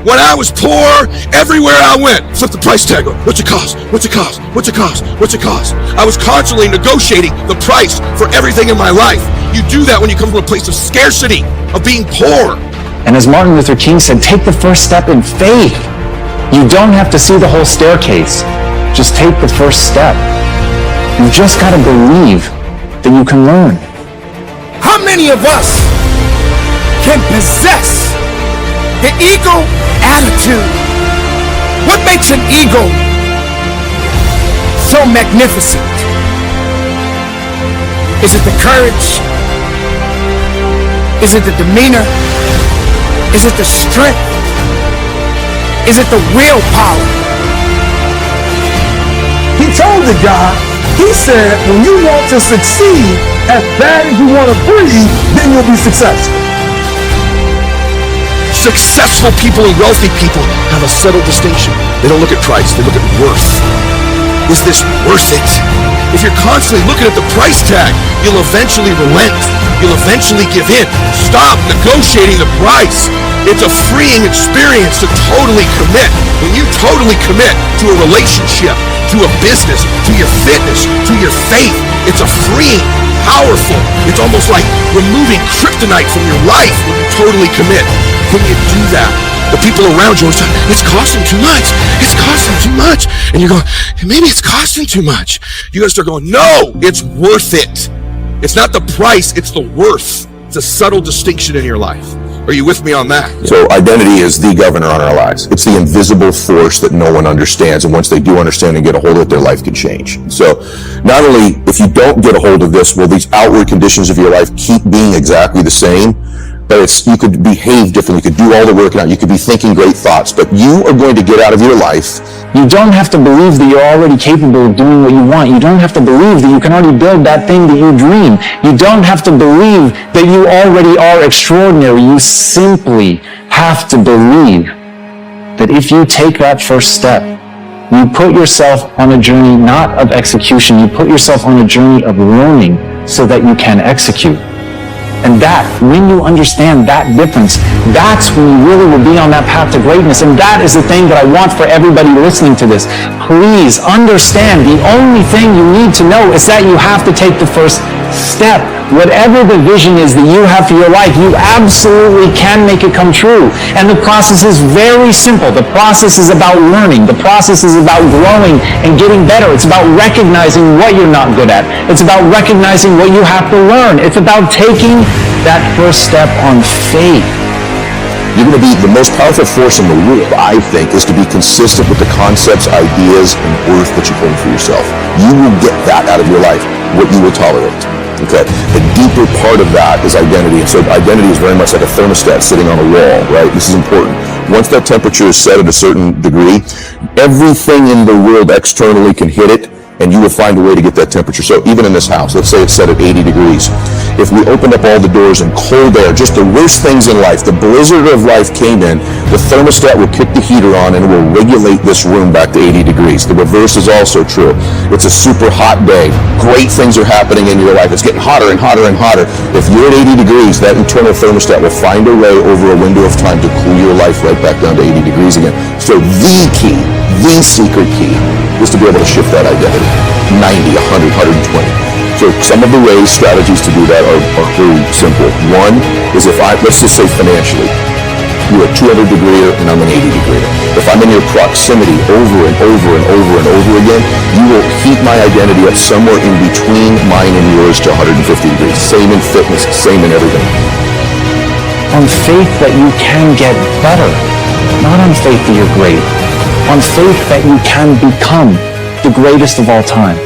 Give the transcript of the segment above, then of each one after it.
When I was poor, everywhere I went, flip the price tag. What's it cost? What's it cost? What's it cost? What's it cost? I was constantly negotiating the price for everything in my life. You do that when you come from a place of scarcity, of being poor. And as Martin Luther King said, take the first step in faith. You don't have to see the whole staircase. Just take the first step. You've just got to believe that you can learn. How many of us can possess the eagle attitude? What makes an eagle so magnificent? Is it the courage? Is it the demeanor? Is it the strength? Is it the willpower? He told the guy, he said, when you want to succeed as bad as you want to breathe, then you'll be successful. Successful people and wealthy people have a subtle distinction. They don't look at price, they look at worth. Is this worth it? If you're constantly looking at the price tag, you'll eventually relent. You'll eventually give in. Stop negotiating the price. It's a freeing experience to totally commit. When you totally commit to a relationship, to a business, to your fitness, to your faith, it's a freeing, powerful. It's almost like removing kryptonite from your life when you totally commit. When you do that, the people around you are saying, it's costing too much. It's costing too much. And you're going, maybe it's costing too much. You got to start going, no, it's worth it. It's not the price, it's the worth. It's a subtle distinction in your life. Are you with me on that? So identity is the governor on our lives. It's the invisible force that no one understands. And once they do understand and get a hold of it, their life can change. So not only if you don't get a hold of this, will these outward conditions of your life keep being exactly the same? But you could behave differently. You could do all the work out. You could be thinking great thoughts, but you are going to get out of your life. You don't have to believe that you're already capable of doing what you want. You don't have to believe that you can already build that thing that you dream. You don't have to believe that you already are extraordinary. You simply have to believe that if you take that first step, you put yourself on a journey not of execution. You put yourself on a journey of learning so that you can execute. And that, when you understand that difference, that's when you really will be on that path to greatness. And that is the thing that I want for everybody listening to this. Please understand, the only thing you need to know is that you have to take the first step. Whatever the vision is that you have for your life, you absolutely can make it come true. And the process is very simple. The process is about learning. The process is about growing and getting better. It's about recognizing what you're not good at. It's about recognizing what you have to learn. It's about taking that first step on faith. You're going to be the most powerful force in the world, I think, is to be consistent with the concepts, ideas, and worth that you hold for yourself. You will get that out of your life, what you will tolerate. Okay, the deeper part of that is identity. And so identity is very much like a thermostat sitting on a wall, right? This is important. Once that temperature is set at a certain degree, everything in the world externally can hit it, and you will find a way to get that temperature. So even in this house, let's say it's set at 80 degrees. If we opened up all the doors and cold air, just the worst things in life, the blizzard of life came in, the thermostat will kick the heater on and it will regulate this room back to 80 degrees. The reverse is also true. It's a super hot day. Great things are happening in your life. It's getting hotter and hotter and hotter. If you're at 80 degrees, that internal thermostat will find a way over a window of time to cool your life right back down to 80 degrees again. So the key, the secret key, is to be able to shift that identity. 90, 100, 120. So some of the ways, strategies to do that are very simple. One is let's just say financially, you're a 200 degreer and I'm an 80 degreer. If I'm in your proximity over and over and over and over again, you will heat my identity up somewhere in between mine and yours to 150 degrees. Same in fitness, same in everything. On faith that you can get better, not on faith that you're great. On faith that you can become the greatest of all time.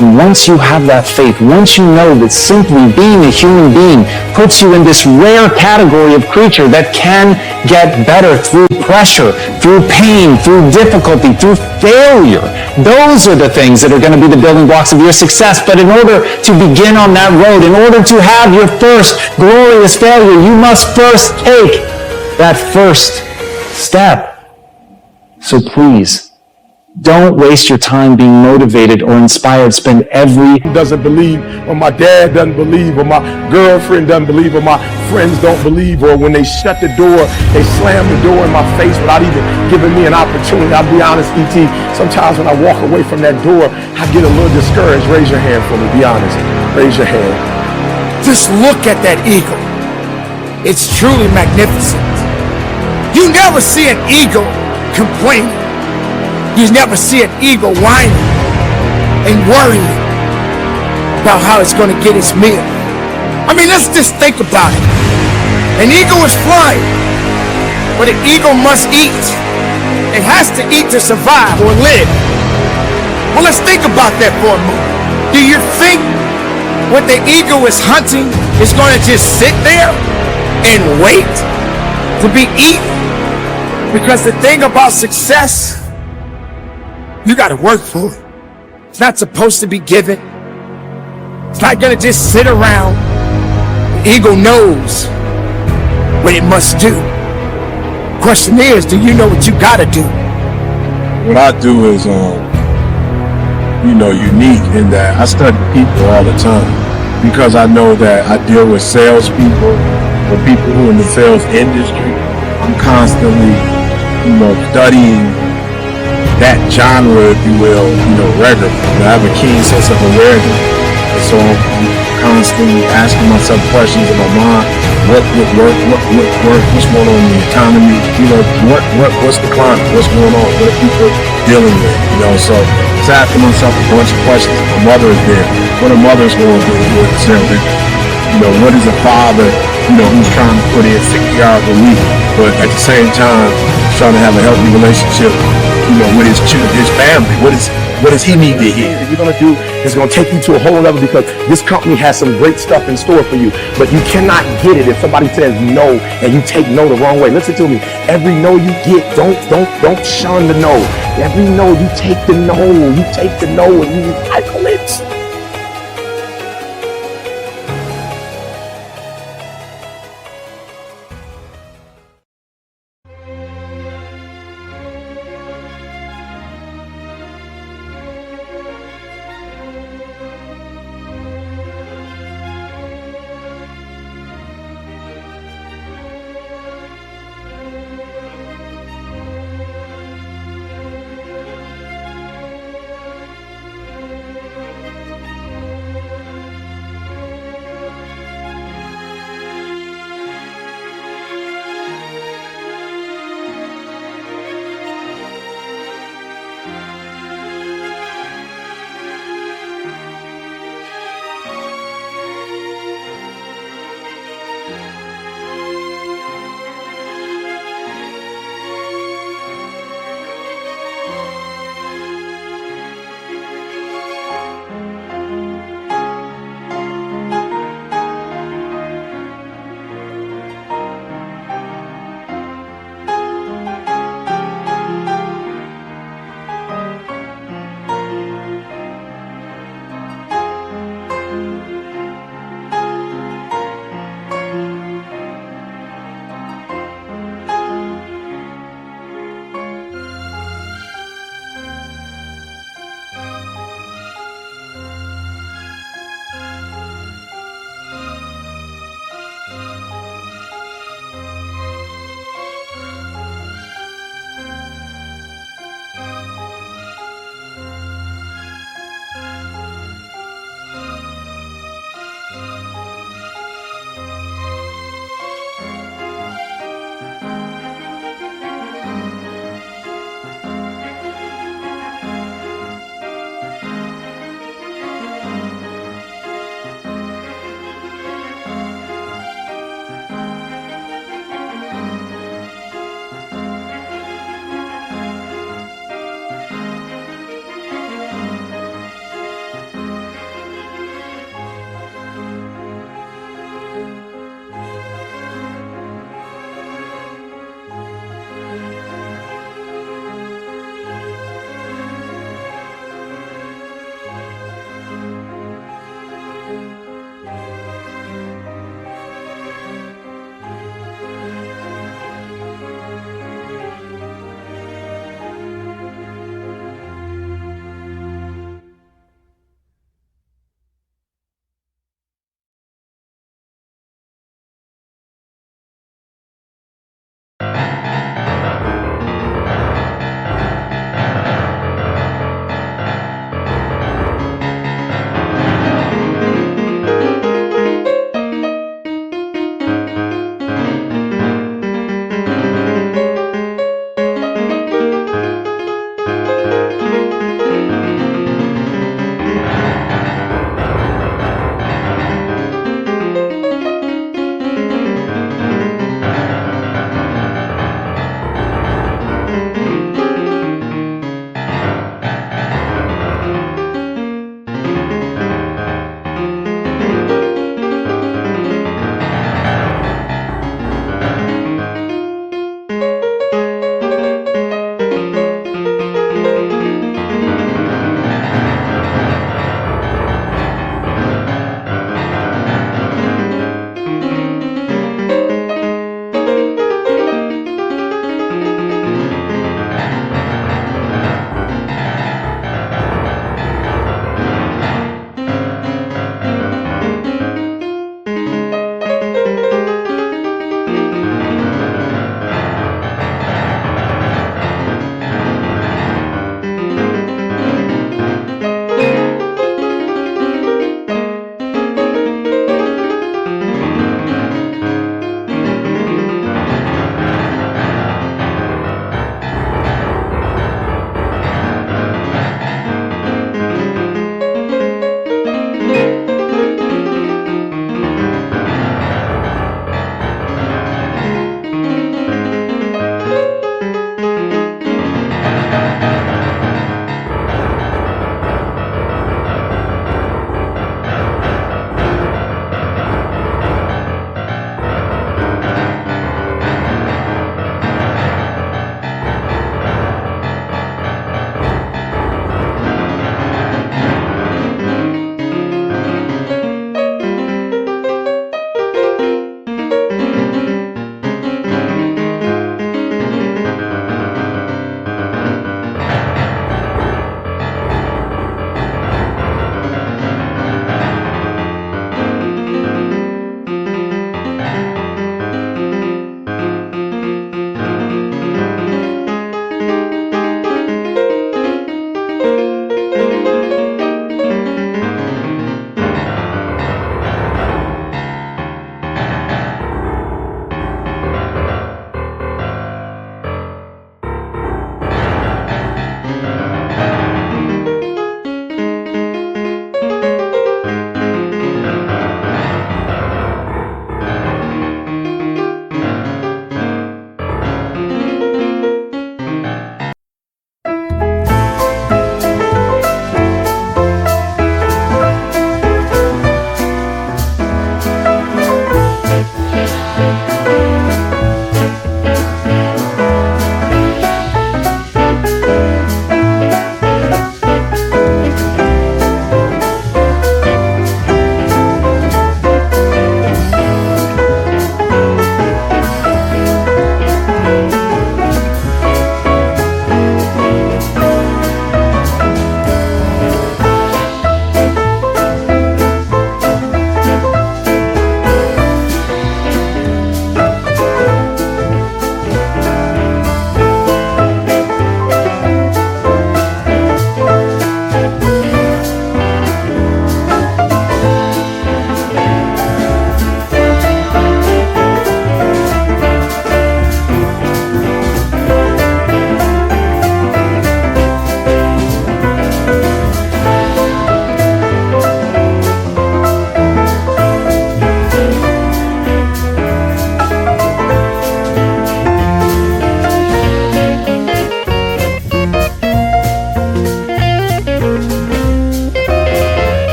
And once you have that faith, once you know that simply being a human being puts you in this rare category of creature that can get better through pressure, through pain, through difficulty, through failure, those are the things that are going to be the building blocks of your success. But in order to begin on that road, in order to have your first glorious failure, you must first take that first step. So please, Don't waste your time being motivated or inspired. Spend every doesn't believe, or my dad doesn't believe, or my girlfriend doesn't believe, or my friends don't believe, or when they shut the door, they slam the door in my face without even giving me an opportunity. I'll be honest, E.T., sometimes when I walk away from that door, I get a little discouraged. Raise your hand for me, be honest. Raise your hand. Just look at that eagle. It's truly magnificent. You never see an eagle complaining. You never see an eagle whining and worrying about how it's going to get its meal. I mean, let's just think about it. An eagle is flying, but an eagle must eat. It has to eat to survive or live. Well, let's think about that for a moment. Do you think what the eagle is hunting is going to just sit there and wait to be eaten? Because the thing about success, you got to work for it. It's not supposed to be given. It's not going to just sit around. The eagle knows what it must do. Question is, do you know what you got to do? What I do is, unique in that I study people all the time, because I know that I deal with salespeople or people who are in the sales industry. I'm constantly, studying that genre, if you will, regularly. I have a keen sense of awareness, and so I'm constantly asking myself questions in my mind. What would work? What work? What's going on in the economy? What's the climate? What's going on? What are people dealing with? So it's asking myself a bunch of questions. My mother is there. What are mothers going through with the same thing? What is a father, who's trying to put in 60 hours a week, but at the same time trying to have a healthy relationship, with his children, his family. What does he need to hear? What you're going to do is going to take you to a whole level, because this company has some great stuff in store for you, but you cannot get it if somebody says no and you take no the wrong way. Listen to me. Every no you get, don't shun the no. Every no, you take the no. You take the no and you recycle it.